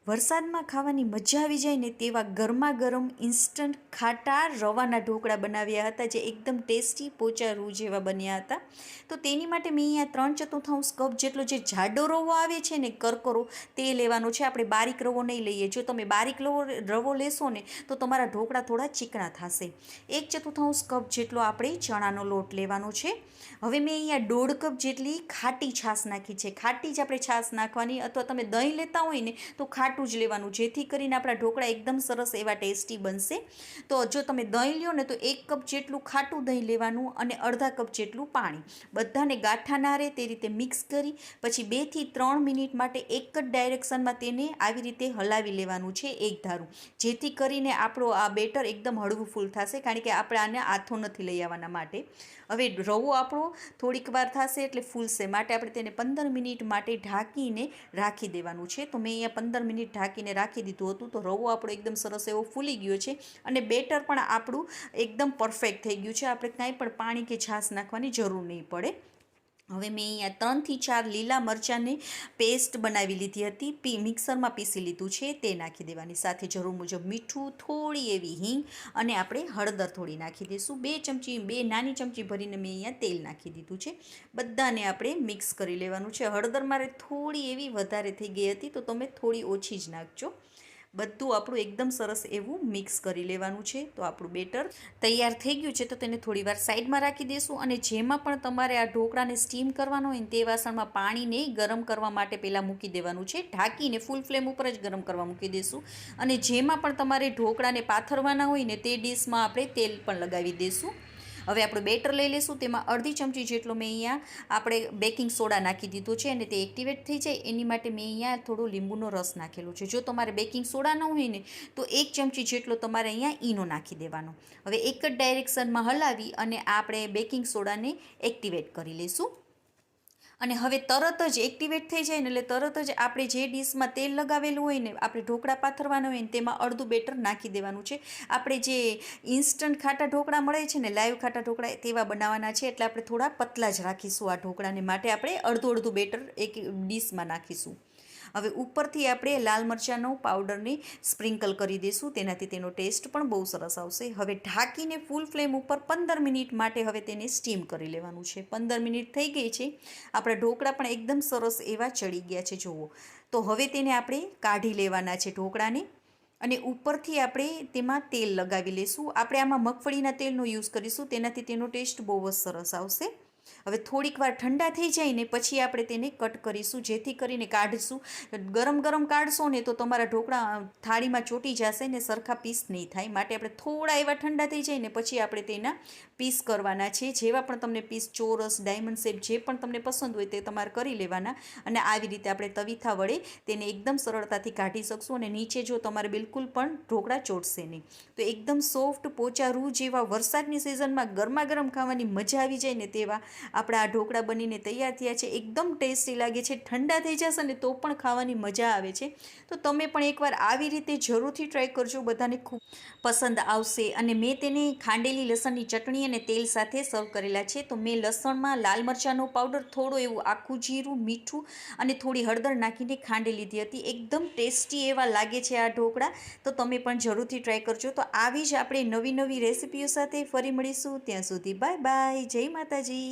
વરસાદમાં ખાવાની મજા આવી જાય ને તેવા ગરમા ગરમ ઇન્સ્ટન્ટ ખાટા રવાના ઢોકળા બનાવ્યા હતા, જે એકદમ ટેસ્ટી પોચા રૂ જેવા બન્યા હતા. તો તેની માટે મેં અહીંયા 3/4 કપ જેટલો જે જાડો રવો આવે છે ને, કરકરો, તે લેવાનો છે. આપણે બારીક રવો નહીં લઈએ. જો તમે બારીક રવો લેશો ને તો તમારા ઢોકળા થોડા ચીકણા થશે. 1/4 કપ જેટલો આપણે ચણાનો લોટ લેવાનો છે. હવે મેં અહીંયા 1.5 કપ જેટલી ખાટી છાશ નાખી છે. ખાટી જ આપણે છાશ નાખવાની, અથવા તમે દહીં લેતા હોય ને તો ખાટું જ લેવાનું, જેથી કરીને આપણા ઢોકળા એકદમ સરસ એવા ટેસ્ટી બનશે. તો જો તમે દહીં લ્યો ને તો 1 કપ જેટલું ખાટું દહીં લેવાનું અને અડધા કપ જેટલું પાણી. બધાને ગાંઠા ના રહે તે રીતે મિક્સ કરી પછી 2 થી 3 મિનિટ માટે એક જ ડાયરેક્શનમાં તેને આવી રીતે હલાવી લેવાનું છે, એક ધારું, જેથી કરીને આપણો આ બેટર એકદમ હળવું ફૂલ થશે, કારણ કે આપણે આને આથો નથી લઈ આવવાના માટે. હવે રવો આપણો થોડીક વાર થશે એટલે ફૂલશે, માટે આપણે તેને 15 મિનિટ માટે ઢાંકીને રાખી દેવાનું છે. તો મેં અહીંયા 15 મિનિટ ઢાંકીને રાખી દીધું હતું. તો રવો આપણો એકદમ સરસ એવો ફૂલી ગયો છે અને બેટર પણ આપણું એકદમ પરફેક્ટ થઈ ગયું છે. આપણે કાંઈ પણ પાણી કે છાશ નાખવાની જરૂર નહીં પડે. હવે મેં અહીંયા 3 થી 4 લીલા મરચાંની પેસ્ટ બનાવી લીધી હતી, મિક્સરમાં પીસી લીધું છે, તે નાખી દેવાની. સાથે જરૂર મુજબ મીઠું, થોડી એવી હિંગ અને આપણે હળદર થોડી નાખી દઈશું. 2 નાની ચમચી ભરીને મેં અહીંયા તેલ નાખી દીધું છે. બધાને આપણે મિક્સ કરી લેવાનું છે. હળદર મારે થોડી એવી વધારે થઈ ગઈ હતી, તો તમે થોડી ઓછી જ નાખજો. બધું આપણું એકદમ સરસ એવું મિક્સ કરી લેવાનું છે. તો આપણું બેટર તૈયાર થઈ ગયું છે. તો તેને થોડી વાર સાઈડમાં રાખી દઈશું. અને જેમાં પણ તમારે આ ઢોકળાને સ્ટીમ કરવાનો હોય ને તે વાસણમાં પાણીને ગરમ કરવા માટે પહેલાં મૂકી દેવાનું છે. ઢાંકીને ફૂલ ફ્લેમ ઉપર જ ગરમ કરવા મૂકી દઈશું. અને જેમાં પણ તમારે ઢોકળાને પાથરવાના હોય ને તે ડીશમાં આપણે તેલ પણ લગાવી દઈશું. હવે આપણે બેટર લઈ લઈશું. તેમાં અડધી ચમચી જેટલો મેં અહીંયા આપણે બેકિંગ સોડા નાખી દીધો છે, અને તે એક્ટિવેટ થઈ જાય એની માટે મેં અહીંયા થોડો લીંબુનો રસ નાખેલો છે. જો તમારે બેકિંગ સોડા ન હોય ને તો 1 ચમચી જેટલો તમારે અહીંયા ઈનો નાખી દેવાનો. હવે એક જ ડાયરેક્શનમાં હલાવી અને આપણે બેકિંગ સોડાને એક્ટિવેટ કરી લઈશું. અને હવે તરત જ એક્ટિવેટ થઈ જાય ને એટલે તરત જ આપણે જે ડીશમાં તેલ લગાવેલું હોય ને, આપણે ઢોકળા પાથરવાના હોય ને તેમાં અડધું બેટર નાખી દેવાનું છે. આપણે જે ઇન્સ્ટન્ટ ખાટા ઢોકળા મળે છે ને, લાઈવ ખાટા ઢોકળા, તેવા બનાવવાના છે. એટલે આપણે થોડા પતલા જ રાખીશું આ ઢોકળાને, માટે આપણે અડધું બેટર એક ડીશમાં નાખીશું. હવે ઉપરથી આપણે લાલ મરચાંનો પાવડરને સ્પ્રિંકલ કરી દઈશું, તેનાથી તેનો ટેસ્ટ પણ બહુ સરસ આવશે. હવે ઢાંકીને ફૂલ ફ્લેમ ઉપર 15 મિનિટ માટે હવે તેને સ્ટીમ કરી લેવાનું છે. 15 મિનિટ થઈ ગઈ છે. આપણા ઢોકળા પણ એકદમ સરસ એવા ચડી ગયા છે, જુઓ. તો હવે તેને આપણે કાઢી લેવાના છે ઢોકળાને, અને ઉપરથી આપણે તેમાં તેલ લગાવી લઈશું. આપણે આમાં મગફળીના તેલનો યુઝ કરીશું, તેનાથી તેનો ટેસ્ટ બહુ જ સરસ આવશે. હવે થોડીક વાર ઠંડા થઈ જાય ને પછી આપણે તેને કટ કરીશું, જેથી કરીને કાઢીશું. ગરમ ગરમ કાઢશો ને તો તમારા ઢોકળા થાળીમાં ચોંટી જશે ને સરખા પીસ નહીં થાય, માટે આપણે થોડા એવા ઠંડા થઈ જાય ને પછી આપણે તેના પીસ કરવાના છે. જેવા પણ તમને પીસ, ચોરસ, ડાયમંડ શેપ, જે પણ તમને પસંદ હોય તે તમારે કરી લેવાના. અને આવી રીતે આપણે તવીથા વડે તેને એકદમ સરળતાથી કાઢી શકશું. અને નીચે જો તમારે બિલકુલ પણ ઢોકળા ચોટશે નહીં. તો એકદમ સોફ્ટ પોચા રૂ જેવા વરસાદની સિઝનમાં ગરમા ગરમ ખાવાની મજા આવી જાય ને તેવા આપણા આ ઢોકળા બનીને તૈયાર થયા છે. એકદમ ટેસ્ટી લાગે છે. ઠંડા થઈ જશે ને તો પણ ખાવાની મજા આવે છે. તો તમે પણ એકવાર આવી રીતે જરૂરથી ટ્રાય કરજો, બધાને ખૂબ પસંદ આવશે. અને મેં તેને ખાંડેલી લસણની ચટણી અને તેલ સાથે સર્વ કરેલા છે. તો મેં લસણમાં લાલ મરચાંનો પાવડર, થોડો એવું આખું જીરું, મીઠું અને થોડી હળદર નાખીને ખાંડી લીધી હતી. એકદમ ટેસ્ટી એવા લાગે છે આ ઢોકળા. તો તમે પણ જરૂરથી ટ્રાય કરજો. તો આવી જ આપણે નવી નવી રેસિપીઓ સાથે ફરી મળીશું. ત્યાં સુધી બાય બાય. જય માતાજી.